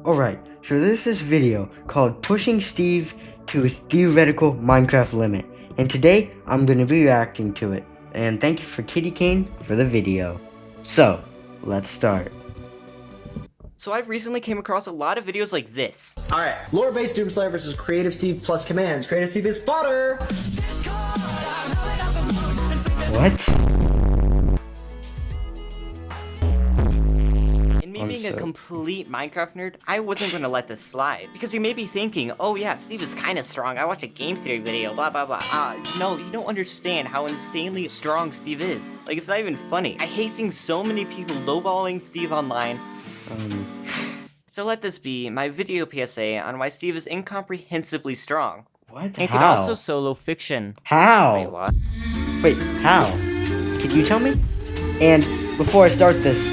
Alright, so there's this video called Pushing Steve to His Theoretical Minecraft Limit, and today I'm going to be reacting to it. And thank you for Kitty Kane for the video. So, let's start. So I've recently came across a lot of videos like this. Alright, lore-based Doomslayer versus Creative Steve plus commands. Creative Steve is fodder! What? And me being a complete Minecraft nerd, I wasn't going to let this slide. Because you may be thinking, oh yeah, Steve is kind of strong, I watched a game theory video, blah blah blah. No, you don't understand how insanely strong Steve is. Like, it's not even funny. I hate seeing so many people lowballing Steve online. So let this be my video PSA on why Steve is incomprehensibly strong. What? And How? can also solo fiction. How? Wait, what? Wait, how? Can you tell me? And before I start this,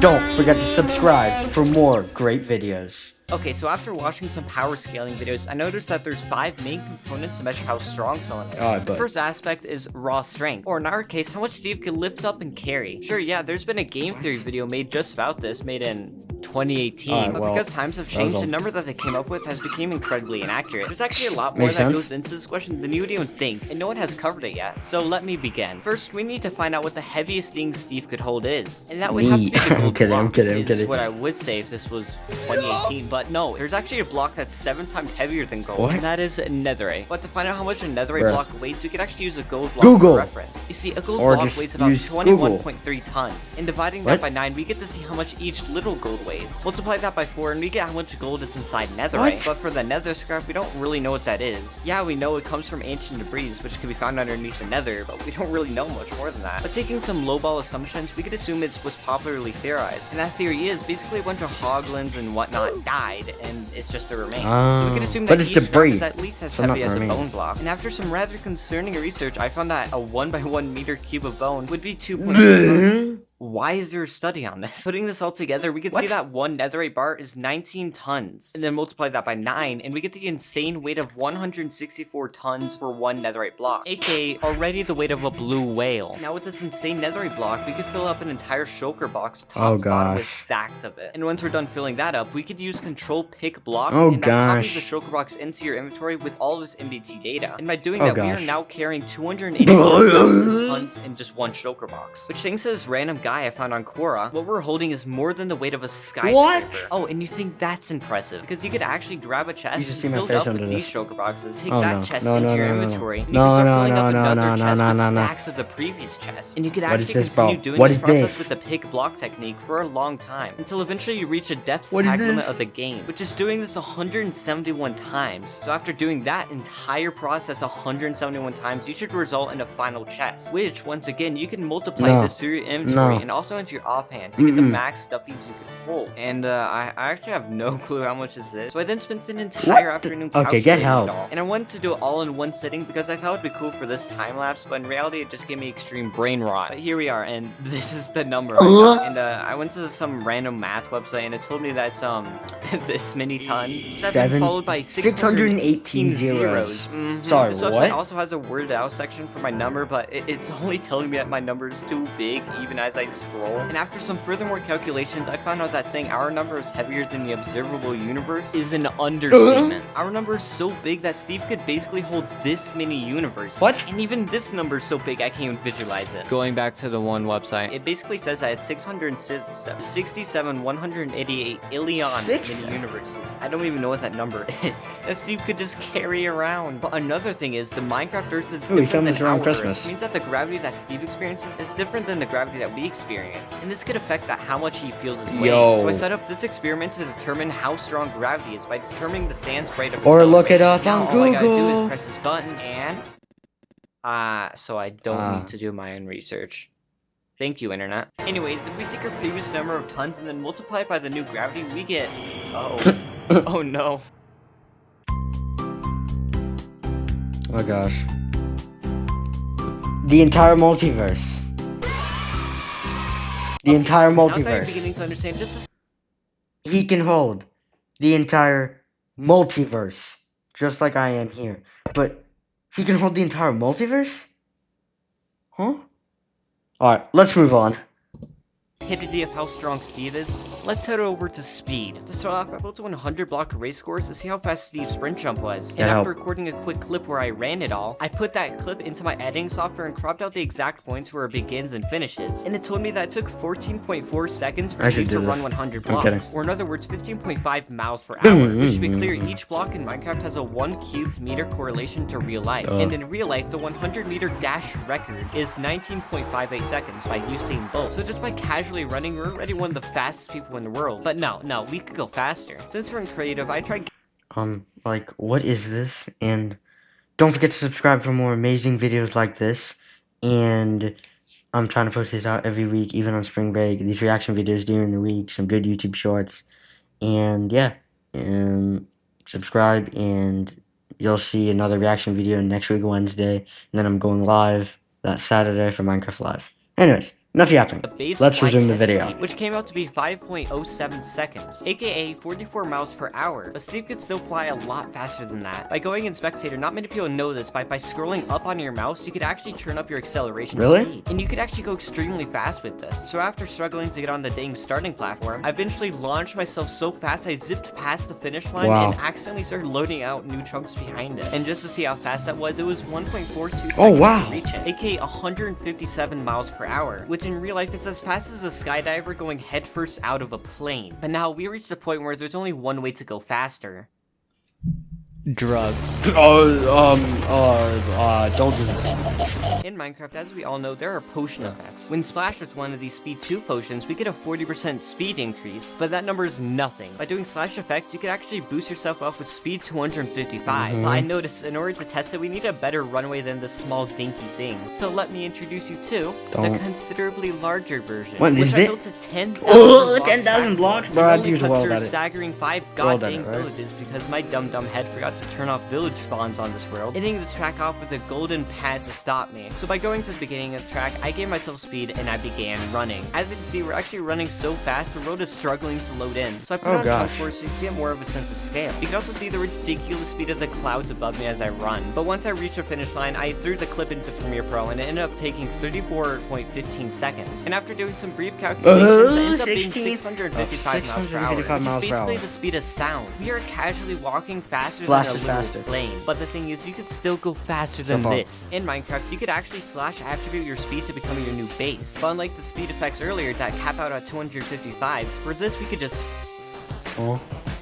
don't forget to subscribe for more great videos. Okay, so after watching some power scaling videos, I noticed that there's 5 main components to measure how strong someone is. The first aspect is raw strength, or in our case, how much Steve can lift up and carry. Sure, yeah, there's been a game theory video made just about this, made in 2018, but because times have changed, the number that they came up with has become incredibly inaccurate. There's actually a lot more that goes into this question than you would even think, and no one has covered it yet. So let me begin. First, we need to find out what the heaviest thing Steve could hold is, and that would have to be the gold block. Is what I would say if this was 2018, but no, there's actually a block that's 7 times heavier than gold, and that is netherite. But to find out how much a netherite block weighs, we could actually use a gold block for reference. You see, a gold block weighs about 21.3 tons, and dividing that by 9, we get to see how much each little gold weighs. Multiply that by 4 and we get how much gold is inside netherite. But for the nether scrap, we don't really know what that is. Yeah, we know it comes from ancient debris, which can be found underneath the nether, but we don't really know much more than that. But taking some lowball assumptions, we could assume it's what's popularly theorized. And that theory is basically a bunch of hoglins and whatnot died, and it's just a remains. So we could assume that each scrap is at least as heavy as a bone block. And after some rather concerning research, I found that a 1x1 meter cube of bone would be 2.2 tons. Why is there a study on this? Putting this all together, we can see that one netherite bar is 19 tons, and then multiply that by 9, and we get the insane weight of 164 tons for one netherite block, aka already the weight of a blue whale. Now with this insane netherite block, we could fill up an entire shulker box top to bottom with stacks of it. And once we're done filling that up, we could use control pick block, and that copies the shulker box into your inventory with all of this MBT data. And by doing that, we are now carrying 284,000 tons in just one shulker box. Which thanks to this random guy I found on Quora, what we're holding is more than the weight of a skyscraper. Oh, and you think that's impressive, because you could actually grab a chest and fill it up with these shulker boxes, take that chest into your inventory, and you can start filling up another chest with stacks of the previous chest. And you could actually continue doing this process with the pick block technique for a long time, until eventually you reach a depth tag limit of the game, which is doing this 171 times. So after doing that entire process 171 times, you should result in a final chest, which once again you can multiply this through your inventory and also into your offhand to get the max stuffies you could hold. And I actually have no clue how much this is. So I then spent an entire afternoon calculating it all. And I wanted to do it all in one sitting because I thought it'd be cool for this time lapse, but in reality it just gave me extreme brain rot. But here we are, and this is the number I got. And I went to some random math website and it told me that's this many tons. 7 followed by 618 zeros. Sorry, this website also has a worded out section for my number, but it's only telling me that my number is too big even as I scroll. And after some furthermore calculations, I found out that saying our number is heavier than the observable universe is an understatement. Our number is so big that Steve could basically hold this many universes. And even this number is so big I can't even visualize it. Going back to the one website, it basically says that it's 188 illion many universes. I don't even know what that number is. That Steve could just carry around. But another thing is, the Minecraft Earth is different than our Earth. It means that the gravity that Steve experiences is different than the gravity that we experience, and this could affect how much he feels his weight. So I set up this experiment to determine how strong gravity is by determining the sand's rate of acceleration. Or look it up on Google. All I gotta do is press this button and so I don't need to do my own research. Thank you, internet. Anyways, if we take our previous number of tons and then multiply it by the new gravity, we get oh no. Oh gosh. The entire multiverse. The entire multiverse. Now that I'm beginning to understand just he can hold the entire multiverse, just like I am here. But he can hold the entire multiverse? Huh? Alright, let's move on. stupidity of how strong Steve is, let's head over to speed. To start off, I built a 100 block race course to see how fast Steve's sprint jump was. And after recording a quick clip where I ran it all, I put that clip into my editing software and cropped out the exact points where it begins and finishes. And it told me that it took 14.4 seconds for Steve to run 100 blocks. Or in other words, 15.5 miles per hour. Which, to be clear, each block in Minecraft has a 1 cubed meter correlation to real life. And in real life, the 100 meter dash record is 19.58 seconds by Usain Bolt. So just by casually running, we're already one of the fastest people in the world. But no, we could go faster. Since we're in creative, I tried like, what is this? And don't forget to subscribe for more amazing videos like this. And I'm trying to post these out every week, even on spring break. These reaction videos during the week, some good YouTube shorts. And yeah, subscribe, and you'll see another reaction video next week, Wednesday. And then I'm going live that Saturday for Minecraft Live. Anyways, enough yapping. Let's resume the video. Which came out to be 5.07 seconds, aka 44 miles per hour. But Steve could still fly a lot faster than that. By going in Spectator, not many people know this, but by scrolling up on your mouse, you could actually turn up your acceleration speed. And you could actually go extremely fast with this. So after struggling to get on the dang starting platform, I eventually launched myself so fast I zipped past the finish line and accidentally started loading out new chunks behind it. And just to see how fast that was, it was 1.42 seconds to reach it, aka 157 miles per hour, which in real life is as fast as a skydiver going headfirst out of a plane. But now we reached a point where there's only one way to go faster. Drugs. Don't do this. In Minecraft, as we all know, there are potion effects. When splashed with one of these speed 2 potions, we get a 40% speed increase, but that number is nothing. By doing slash effects, you can actually boost yourself up with speed 255. But I noticed in order to test it, we need a better runway than this small dinky thing. So let me introduce you to the considerably larger version, which I built to 10,000 blocks, bro. I'd use a staggering 5 goddamn villages because my dumb head forgot to turn off village spawns on this world, ending the track off with a golden pad to stop me. So by going to the beginning of the track, I gave myself speed and I began running. As you can see, we're actually running so fast, the road is struggling to load in. So I put on jump force so you can get more of a sense of scale. You can also see the ridiculous speed of the clouds above me as I run. But once I reached the finish line, I threw the clip into Premiere Pro and it ended up taking 34.15 seconds. And after doing some brief calculations, it ends up being 655 miles per hour, which is basically the speed of sound. We are casually walking faster than a little plane. But the thing is, you could still go faster than this. In Minecraft, you could actually slash attribute your speed to become your new base. But unlike the speed effects earlier that cap out at 255, for this we could just...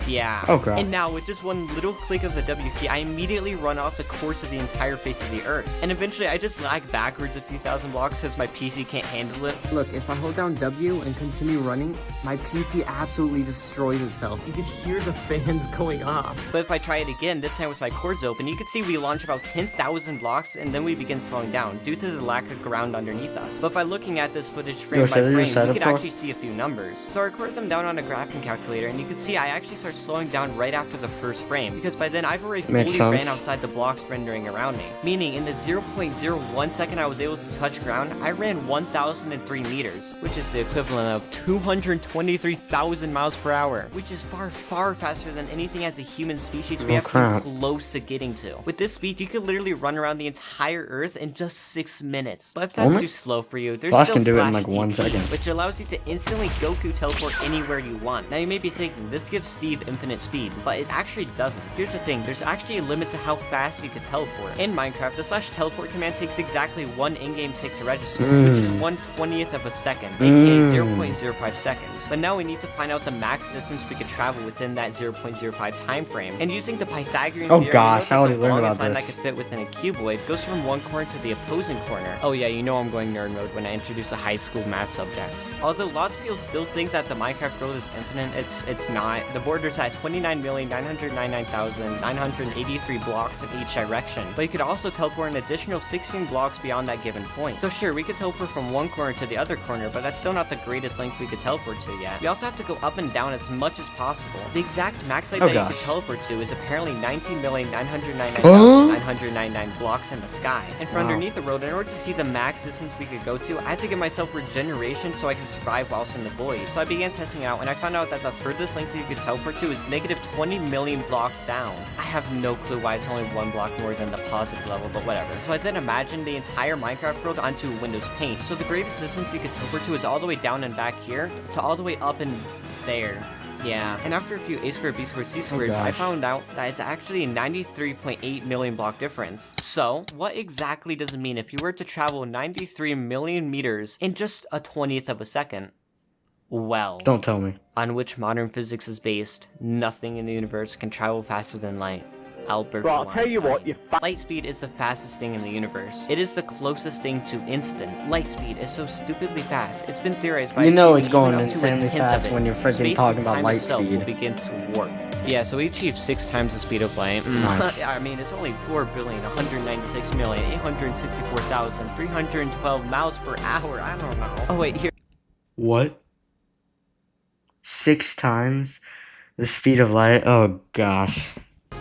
Yeah. And now, with just one little click of the W key, I immediately run off the course of the entire face of the Earth. And eventually, I just lag backwards a few thousand blocks because my PC can't handle it. Look, if I hold down W and continue running, my PC absolutely destroys itself. You can hear the fans going off. But if I try it again, this time with my cords open, you can see we launch about 10,000 blocks and then we begin slowing down due to the lack of ground underneath us. But by looking at this footage frame by frame, we could actually see a few numbers. So I recorded them down on a graphing calculator, and you can see I actually start slowing down right after the first frame, because by then I've already fully ran outside the blocks rendering around me. Meaning, in the 0.01 second I was able to touch ground, I ran 1,003 meters, which is the equivalent of 223,000 miles per hour, which is far faster than anything as a human species we have come close to getting to. With this speed, you could literally run around the entire Earth in just 6 minutes. But if that's too slow for you, there's still slash TP, which allows you to instantly Goku teleport anywhere you want. Now you may be thinking, this gives Steve infinite speed, but it actually doesn't. Here's the thing, there's actually a limit to how fast you can teleport. In Minecraft, the slash teleport command takes exactly 1 in-game tick to register, which is 1/20th of a second, aka 0.05 seconds. But now we need to find out the max distance we could travel within that 0.05 time frame. And using the Pythagorean theorem, I already learned about line this. that could fit within a cuboid goes from one corner to the opposing corner. Oh yeah, you know I'm going nerd mode when I introduce a high school math subject. Although lots of people still think that the Minecraft world is infinite, it's not. The border's at 29,999,983 blocks in each direction, but you could also teleport an additional 16 blocks beyond that given point. So sure, we could teleport from one corner to the other corner, but that's still not the greatest length we could teleport to yet. We also have to go up and down as much as possible. The exact max height that you could teleport to is apparently 19,999,999 blocks in the sky. And for underneath the road, in order to see the max distance we could go to, I had to give myself regeneration so I could survive whilst in the void. So I began testing out, and I found out that the furthest length you could teleport to is negative 20 million blocks down. I have no clue why it's only 1 block more than the positive level, but whatever. So I then imagined the entire Minecraft world onto Windows Paint. So the greatest distance you could teleport to is all the way down and back here to all the way up and there. Yeah, and after a few A squared, B squared, C squareds, I found out that it's actually a 93.8 million block difference. So, what exactly does it mean if you were to travel 93 million meters in just a 20th of a second? Well, Don't tell me. on which modern physics is based, nothing in the universe can travel faster than light. Albert Right, I'll tell you what, Light speed is the fastest thing in the universe. It is the closest thing to instant. Light speed is so stupidly fast. It's been theorized by You know it's achieving going even up to a insanely tenth fast of it. when you're freaking Space talking and about time light itself speed. will begin to warp. Yeah, so we achieved 6 times the speed of light. Nice. I mean, it's only 4,196,864,312 miles per hour. I don't know. Oh wait, here. What? 6 times the speed of light? Oh gosh.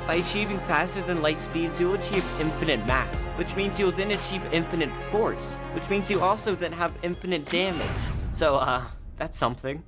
By achieving faster than light speeds, you'll achieve infinite mass, which means you'll then achieve infinite force, which means you also then have infinite damage. So, that's something.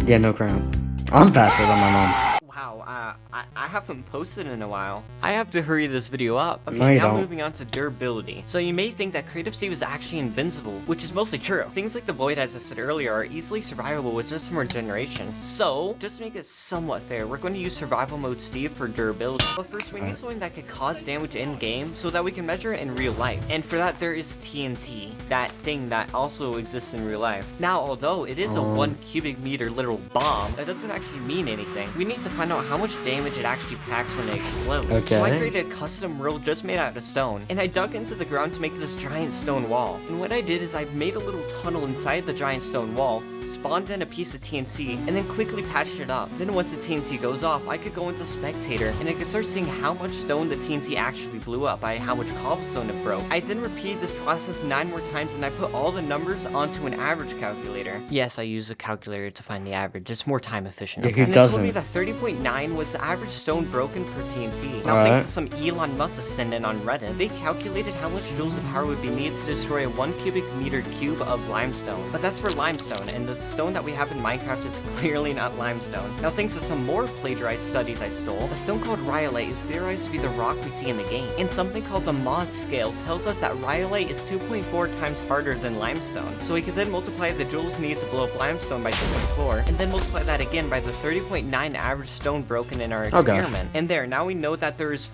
Yeah, no crown. I'm faster than my mom. Wow, I haven't posted in a while. I have to hurry this video up. Okay, No, you now don't. moving on to durability. So you may think that Creative Steve is actually invincible, which is mostly true. Things like the Void, as I said earlier, are easily survivable with just some regeneration. So, just to make it somewhat fair, we're going to use Survival Mode Steve for durability. But first, we need something that could cause damage in-game so that we can measure it in real life. And for that, there is TNT, that thing that also exists in real life. Now, although it is a 1 cubic meter literal bomb, that doesn't actually mean anything. We need to find out how much damage it actually packs when it explodes. Okay. So I created a custom world just made out of stone, and I dug into the ground to make this giant stone wall. And what I did is I made a little tunnel inside the giant stone wall, spawned in a piece of TNT, and then quickly patched it up. Then once the TNT goes off, I could go into Spectator, and I could start seeing how much stone the TNT actually blew up by how much cobblestone it broke. I then repeated this process 9 more times, and I put all the numbers onto an average calculator. Yes, I use a calculator to find the average. It's more time efficient. Yeah, who And it told me doesn't? that 30.9 was the average stone broken per TNT. Now, thanks to some Elon Musk ascendant on Reddit, they calculated how much joules of power would be needed to destroy a 1 cubic meter cube of limestone. But that's for limestone, and the stone that we have in Minecraft is clearly not limestone. Now, thanks to some more plagiarized studies I stole, a stone called rhyolite is theorized to be the rock we see in the game. And something called the Mohs scale tells us that rhyolite is 2.4 times harder than limestone. So we could then multiply the joules needed to blow up limestone by 2.4, and then multiply that again by the 30.9 average stone broken in our Oh, gosh. experiment. And there, now we know that there is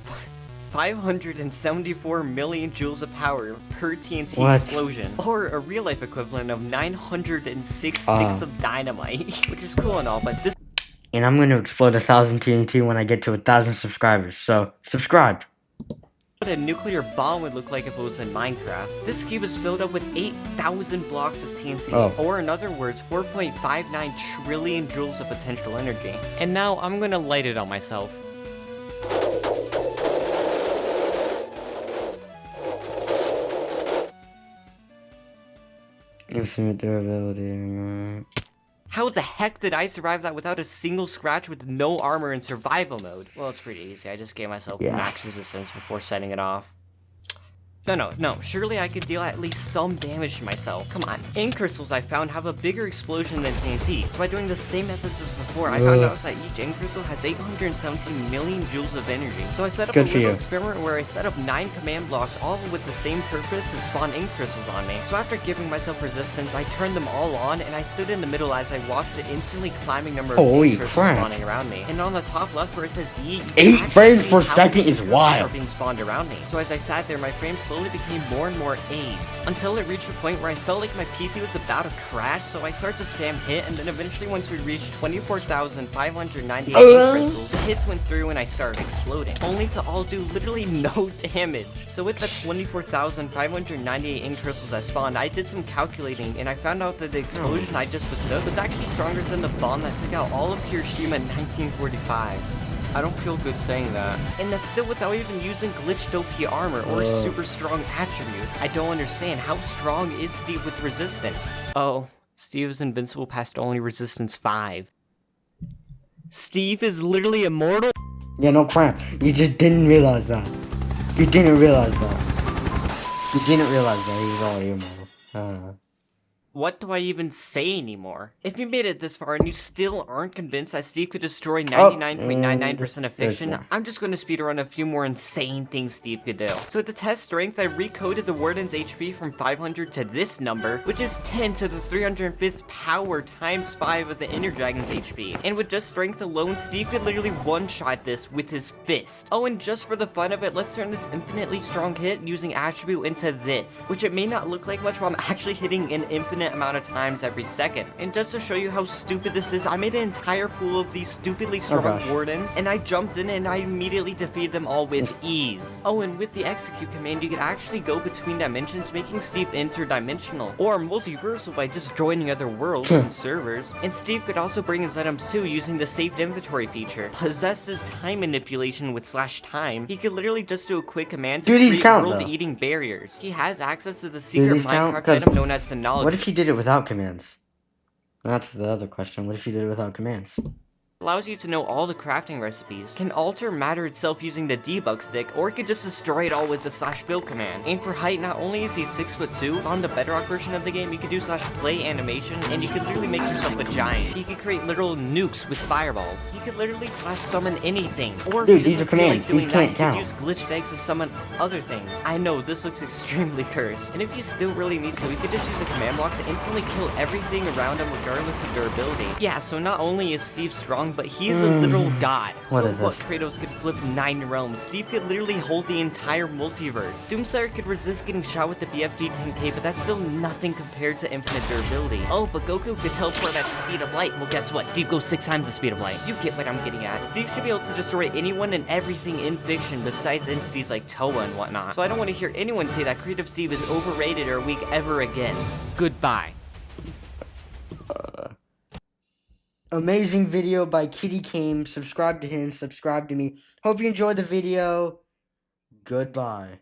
574 million joules of power per TNT What? explosion, or a real-life equivalent of 906 sticks of dynamite, which is cool and all, but this And I'm gonna explode 1,000 TNT when I get to 1,000 subscribers, so subscribe. what a nuclear bomb would look like if it was in Minecraft. This cube is filled up with 8,000 blocks of TNT, Oh. or in other words, 4.59 trillion joules of potential energy. And now I'm gonna light it on myself. Infinite durability. How the heck did I survive that without a single scratch with no armor in survival mode? Well, it's pretty easy. I just gave myself Yeah. max resistance before setting it off. No. Surely I could deal at least some damage to myself. Come on. Ink crystals I found have a bigger explosion than TNT. So by doing the same methods as before, I found out that each ink crystal has 817 million joules of energy. So I set up Good a for little you. experiment where I set up 9 command blocks, all with the same purpose to spawn ink crystals on me. So after giving myself resistance, I turned them all on, and I stood in the middle as I watched the instantly climbing number of Holy ink crystals crap. spawning around me. And on the top left where it says E, you can 8 actually frames see per how second many is crystals wild. are being spawned around me. So as I sat there, my frames slowly became more and more AIDS, until it reached a point where I felt like my PC was about to crash, so I started to spam hit, and then eventually once we reached 24,598 ink crystals, the hits went through and I started exploding, only to all do literally no damage. So with the 24,598 ink crystals that spawned, I did some calculating, and I found out that the explosion I just took was actually stronger than the bomb that took out all of Hiroshima in 1945. I don't feel good saying that. And that's still without even using glitched-OP armor or super strong attributes. I don't understand. How strong is Steve with resistance? Oh, Steve is invincible past only resistance 5. Steve is literally immortal? Yeah, no crap. You just didn't realize that. You didn't realize that. You didn't realize that he was already immortal. what do I even say anymore? If you made it this far and you still aren't convinced that Steve could destroy 99.99% of fiction, I'm just going to speedrun a few more insane things Steve could do. So to test strength, I recoded the Warden's HP from 500 to this number, which is 10 to the 305th power times 5 of the Ender Dragon's HP. And with just strength alone, Steve could literally one-shot this with his fist. Oh, and just for the fun of it, let's turn this infinitely strong hit using attribute into this, which it may not look like much, but I'm actually hitting an infinite amount of times every second. And just to show you how stupid this is, I made an entire pool of these stupidly strong Wardens, and I jumped in and I immediately defeated them all with ease. Oh, and with the execute command, you can actually go between dimensions, making Steve interdimensional, or multiversal by just joining other worlds and servers. And Steve could also bring his items too using the saved inventory feature. Possesses time manipulation with /time. He could literally just do a quick command to create world-eating barriers. He has access to the secret Minecraft item known as the knowledge. What if he did it without commands? That's the other question. What if he did it without commands? Allows you to know all the crafting recipes, can alter matter itself using the debug stick, or it could just destroy it all with the /build command. And for height, not only is he 6'2", on the Bedrock version of the game, you could do /play animation, and you could literally make yourself a giant. He could create literal nukes with fireballs. He could literally /summon anything. Or dude, these are commands. These can't count. He could use glitched eggs to summon other things. I know, this looks extremely cursed. And if you still really need to, you could just use a command block to instantly kill everything around him regardless of durability. Yeah, so not only is Steve strong, but he is a literal god. So what Kratos could flip 9 realms, Steve could literally hold the entire multiverse. Doomslayer could resist getting shot with the BFG 10K, but that's still nothing compared to infinite durability. Oh, but Goku could teleport at the speed of light. Well, guess what? Steve goes 6 times the speed of light. You get what I'm getting at. Steve should be able to destroy anyone and everything in fiction besides entities like Toa and whatnot. So I don't want to hear anyone say that Creative Steve is overrated or weak ever again. Goodbye. Amazing video by Kitty Kane. Subscribe to him, subscribe to me. Hope you enjoyed the video. Goodbye.